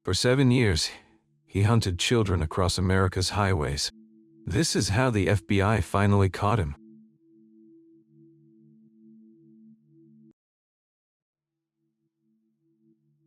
For 7 years, he hunted children across America's highways. This is how the FBI finally caught him.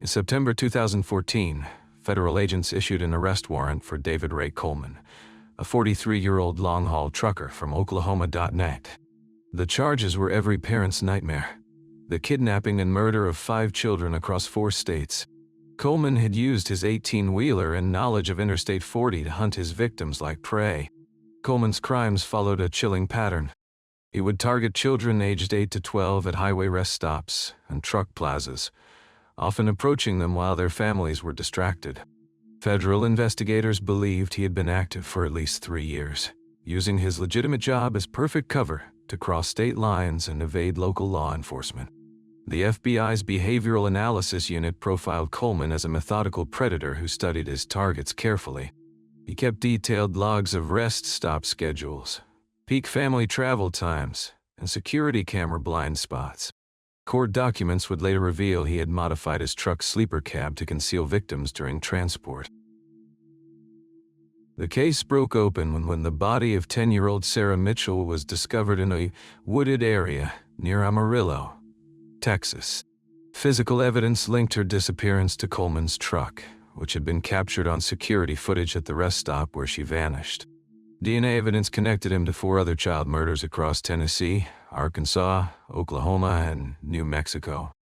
In September 2014, federal agents issued an arrest warrant for David Ray Coleman, a 43-year-old long-haul trucker from Oklahoma. The charges were every parent's nightmare: the kidnapping and murder of 5 children across 4 states. Coleman had used his 18-wheeler and knowledge of Interstate 40 to hunt his victims like prey. Coleman's crimes followed a chilling pattern. He would target children aged 8 to 12 at highway rest stops and truck plazas, often approaching them while their families were distracted. Federal investigators believed he had been active for at least 3 years, using his legitimate job as perfect cover to cross state lines and evade local law enforcement. The FBI's Behavioral Analysis Unit profiled Coleman as a methodical predator who studied his targets carefully. He kept detailed logs of rest stop schedules, peak family travel times, and security camera blind spots. Court documents would later reveal he had modified his truck's sleeper cab to conceal victims during transport. The case broke open when the body of 10-year-old Sarah Mitchell was discovered in a wooded area near Amarillo, Texas. Physical evidence linked her disappearance to Coleman's truck, which had been captured on security footage at the rest stop where she vanished. DNA evidence connected him to 4 other child murders across Tennessee, Arkansas, Oklahoma, and New Mexico.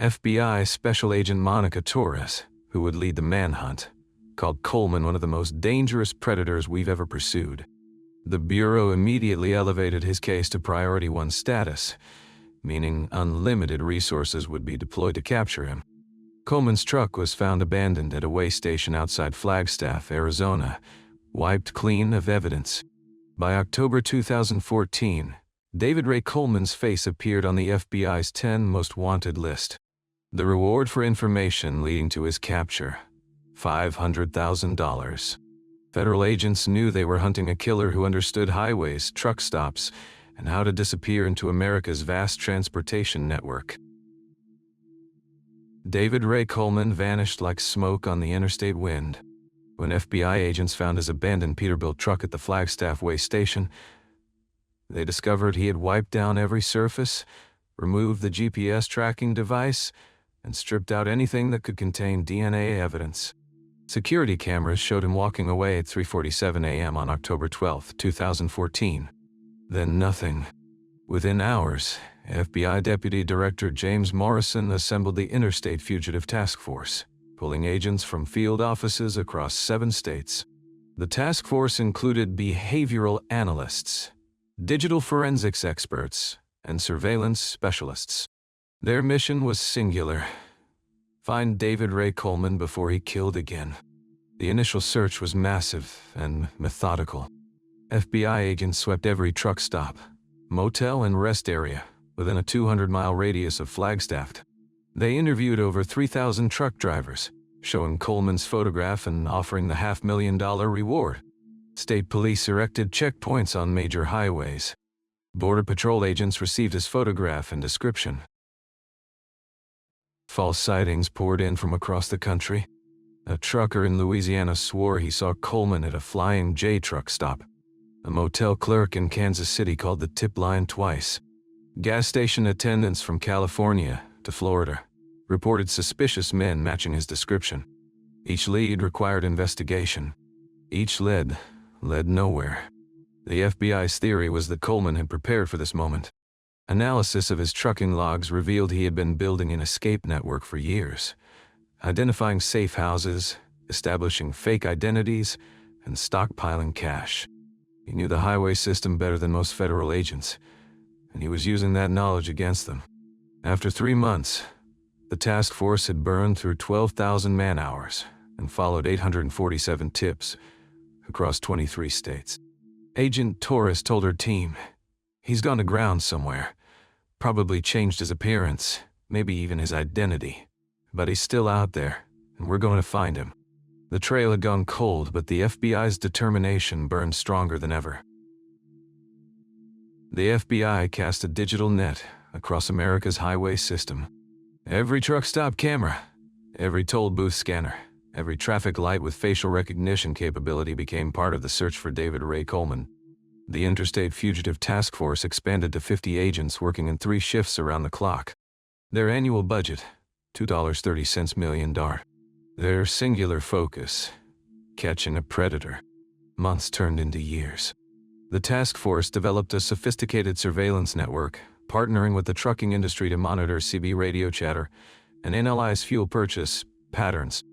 FBI Special Agent Monica Torres, who would lead the manhunt, called Coleman one of the most dangerous predators we've ever pursued. The Bureau immediately elevated his case to Priority 1 status, meaning unlimited resources would be deployed to capture him. Coleman's truck was found abandoned at a way station outside Flagstaff, Arizona, wiped clean of evidence. By October 2014, David Ray Coleman's face appeared on the FBI's 10 most wanted list. The reward for information leading to his capture: $500,000. Federal agents knew they were hunting a killer who understood highways, truck stops, and how to disappear into America's vast transportation network. David Ray Coleman vanished like smoke on the interstate wind. When FBI agents found his abandoned Peterbilt truck at the Flagstaff Way station, they discovered he had wiped down every surface, removed the GPS tracking device, and stripped out anything that could contain DNA evidence. Security cameras showed him walking away at 3:47 a.m. on October 12, 2014. Then nothing. Within hours, FBI Deputy Director James Morrison assembled the Interstate Fugitive Task Force, pulling agents from field offices across 7 states. The task force included behavioral analysts, digital forensics experts, and surveillance specialists. Their mission was singular: find David Ray Coleman before he killed again. The initial search was massive and methodical. FBI agents swept every truck stop, motel, and rest area within a 200-mile radius of Flagstaff. They interviewed over 3,000 truck drivers, showing Coleman's photograph and offering the $500,000 reward. State police erected checkpoints on major highways. Border Patrol agents received his photograph and description. False sightings poured in from across the country. A trucker in Louisiana swore he saw Coleman at a Flying J truck stop. A motel clerk in Kansas City called the tip line twice. Gas station attendants from California to Florida reported suspicious men matching his description. Each lead required investigation. Each led nowhere. The FBI's theory was that Coleman had prepared for this moment. Analysis of his trucking logs revealed he had been building an escape network for years, identifying safe houses, establishing fake identities, and stockpiling cash. He knew the highway system better than most federal agents, and he was using that knowledge against them. After 3 months, the task force had burned through 12,000 man-hours and followed 847 tips across 23 states. Agent Torres told her team, "He's gone to ground somewhere, probably changed his appearance, maybe even his identity. But he's still out there, and we're going to find him." The trail had gone cold, but the FBI's determination burned stronger than ever. The FBI cast a digital net across America's highway system. Every truck stop camera, every toll booth scanner, Every traffic light with facial recognition capability became part of the search for David Ray Coleman. The Interstate Fugitive Task Force expanded to 50 agents working in 3 shifts around the clock. Their annual budget, $2.30 million. Their singular focus, catching a predator. Months turned into years. The task force developed a sophisticated surveillance network, partnering with the trucking industry to monitor CB radio chatter and analyze fuel purchase patterns.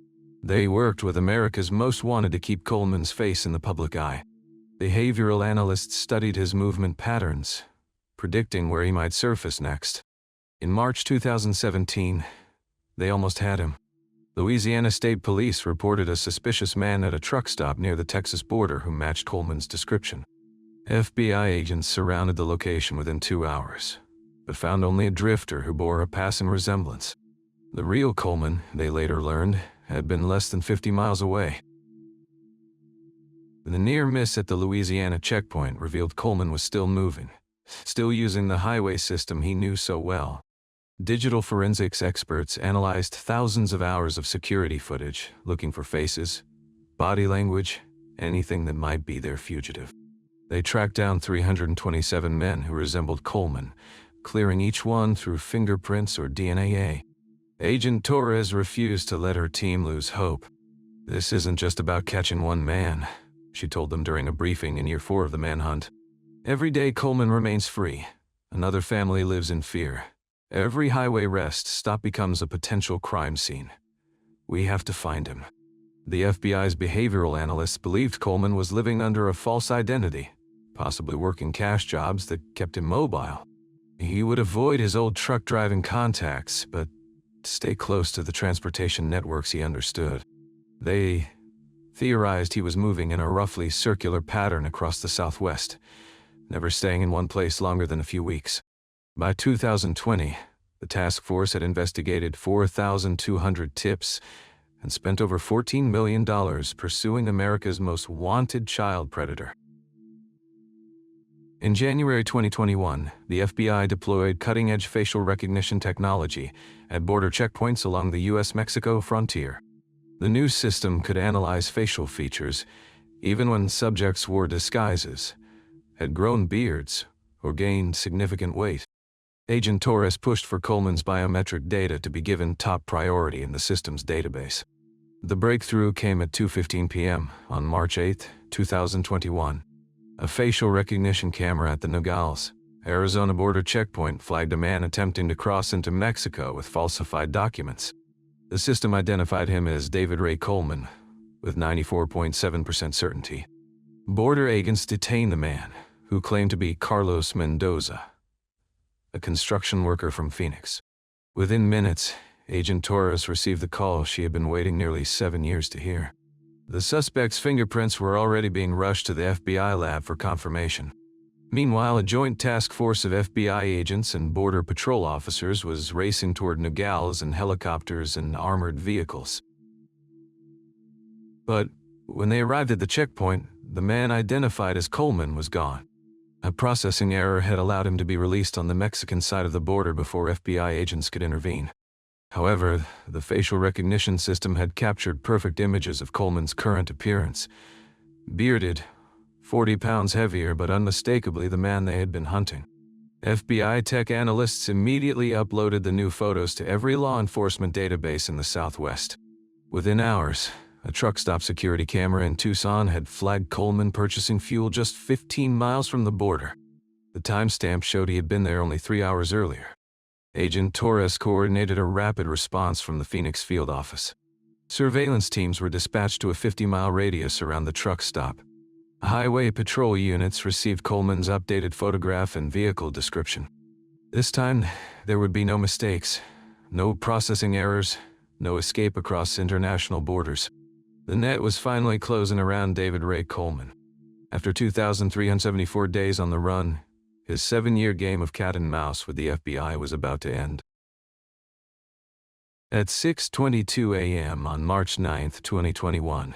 They worked with America's most wanted to keep Coleman's face in the public eye. Behavioral analysts studied his movement patterns, predicting where he might surface next. In March 2017, they almost had him. Louisiana State Police reported a suspicious man at a truck stop near the Texas border who matched Coleman's description. FBI agents surrounded the location within 2 hours, but found only a drifter who bore a passing resemblance. The real Coleman, they later learned, had been less than 50 miles away. The near miss at the Louisiana checkpoint revealed Coleman was still moving, still using the highway system he knew so well. Digital forensics experts analyzed thousands of hours of security footage, looking for faces, body language, anything that might be their fugitive. They tracked down 327 men who resembled Coleman, clearing each one through fingerprints or DNA. Agent Torres refused to let her team lose hope. "This isn't just about catching one man," she told them during a briefing in year 4 of the Manhunt. "Every day Coleman remains free. Another family lives in fear. Every highway rest stop becomes a potential crime scene. We have to find him." The FBI's behavioral analysts believed Coleman was living under a false identity, possibly working cash jobs that kept him mobile. He would avoid his old truck-driving contacts, but stay close to the transportation networks he understood. They theorized he was moving in a roughly circular pattern across the Southwest, never staying in one place longer than a few weeks. By 2020, the task force had investigated 4,200 tips and spent over $14 million pursuing America's most wanted child predator. In January 2021, the FBI deployed cutting-edge facial recognition technology at border checkpoints along the U.S.-Mexico frontier. The new system could analyze facial features, even when subjects wore disguises, had grown beards, or gained significant weight. Agent Torres pushed for Coleman's biometric data to be given top priority in the system's database. The breakthrough came at 2:15 p.m. on March 8, 2021. A facial recognition camera at the Nogales, Arizona border checkpoint flagged a man attempting to cross into Mexico with falsified documents. The system identified him as David Ray Coleman, with 94.7% certainty. Border agents detained the man, who claimed to be Carlos Mendoza, a construction worker from Phoenix. Within minutes, Agent Torres received the call she had been waiting nearly 7 years to hear. The suspect's fingerprints were already being rushed to the FBI lab for confirmation. Meanwhile, a joint task force of FBI agents and Border Patrol officers was racing toward Nogales in helicopters and armored vehicles. But when they arrived at the checkpoint, the man identified as Coleman was gone. A processing error had allowed him to be released on the Mexican side of the border before FBI agents could intervene. However, the facial recognition system had captured perfect images of Coleman's current appearance. Bearded, 40 pounds heavier, but unmistakably the man they had been hunting. FBI tech analysts immediately uploaded the new photos to every law enforcement database in the Southwest. Within hours, a truck stop security camera in Tucson had flagged Coleman purchasing fuel just 15 miles from the border. The timestamp showed he had been there only 3 hours earlier. Agent Torres coordinated a rapid response from the Phoenix field office. Surveillance teams were dispatched to a 50-mile radius around the truck stop. Highway patrol units received Coleman's updated photograph and vehicle description. This time, there would be no mistakes, no processing errors, no escape across international borders. The net was finally closing around David Ray Coleman. After 2,374 days on the run, his 7-year game of cat and mouse with the FBI was about to end. At 6:22 a.m. on March 9, 2021,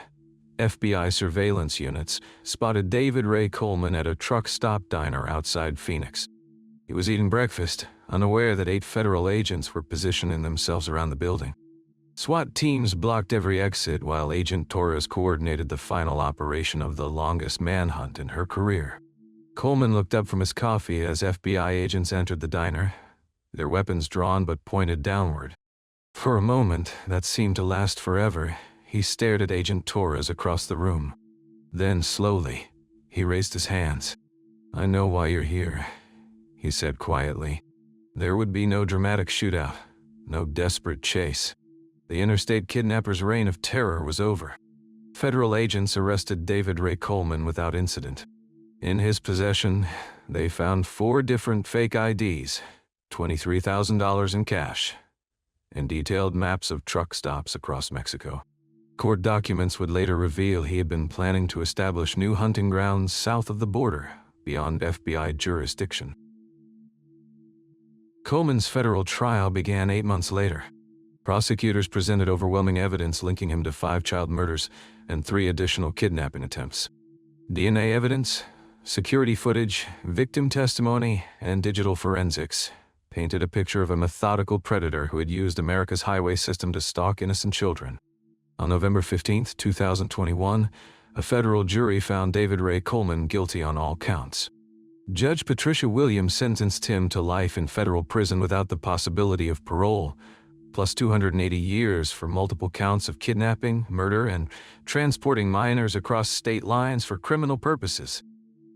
FBI surveillance units spotted David Ray Coleman at a truck stop diner outside Phoenix. He was eating breakfast, unaware that 8 federal agents were positioning themselves around the building. SWAT teams blocked every exit while Agent Torres coordinated the final operation of the longest manhunt in her career. Coleman looked up from his coffee as FBI agents entered the diner, their weapons drawn but pointed downward. For a moment that seemed to last forever, he stared at Agent Torres across the room. Then, slowly, he raised his hands. "I know why you're here," he said quietly. There would be no dramatic shootout, no desperate chase. The Interstate kidnapper's reign of terror was over. Federal agents arrested David Ray Coleman without incident. In his possession, they found 4 different fake IDs, $23,000 in cash, and detailed maps of truck stops across Mexico. Court documents would later reveal he had been planning to establish new hunting grounds south of the border, beyond FBI jurisdiction. Coleman's federal trial began 8 months later. Prosecutors presented overwhelming evidence linking him to 5 child murders and 3 additional kidnapping attempts. DNA evidence, security footage, victim testimony, and digital forensics painted a picture of a methodical predator who had used America's highway system to stalk innocent children. On November 15, 2021, a federal jury found David Ray Coleman guilty on all counts. Judge Patricia Williams sentenced him to life in federal prison without the possibility of parole, plus 280 years for multiple counts of kidnapping, murder, and transporting minors across state lines for criminal purposes.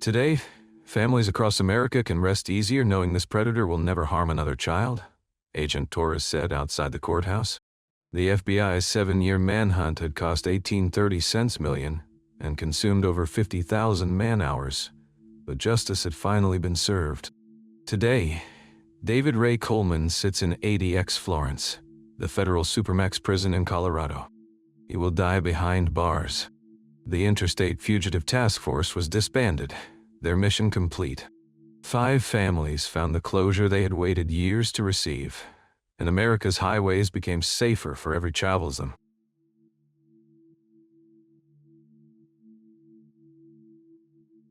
Today, families across America can rest easier knowing this predator will never harm another child, Agent Torres said outside the courthouse. The FBI's 7-year manhunt had cost $18.30 million and consumed over 50,000 man-hours, but justice had finally been served. Today, David Ray Coleman sits in ADX Florence, the federal supermax prison in Colorado. He will die behind bars. The Interstate Fugitive Task Force was disbanded, their mission complete. 5 families found the closure they had waited years to receive, and America's highways became safer for every travels them.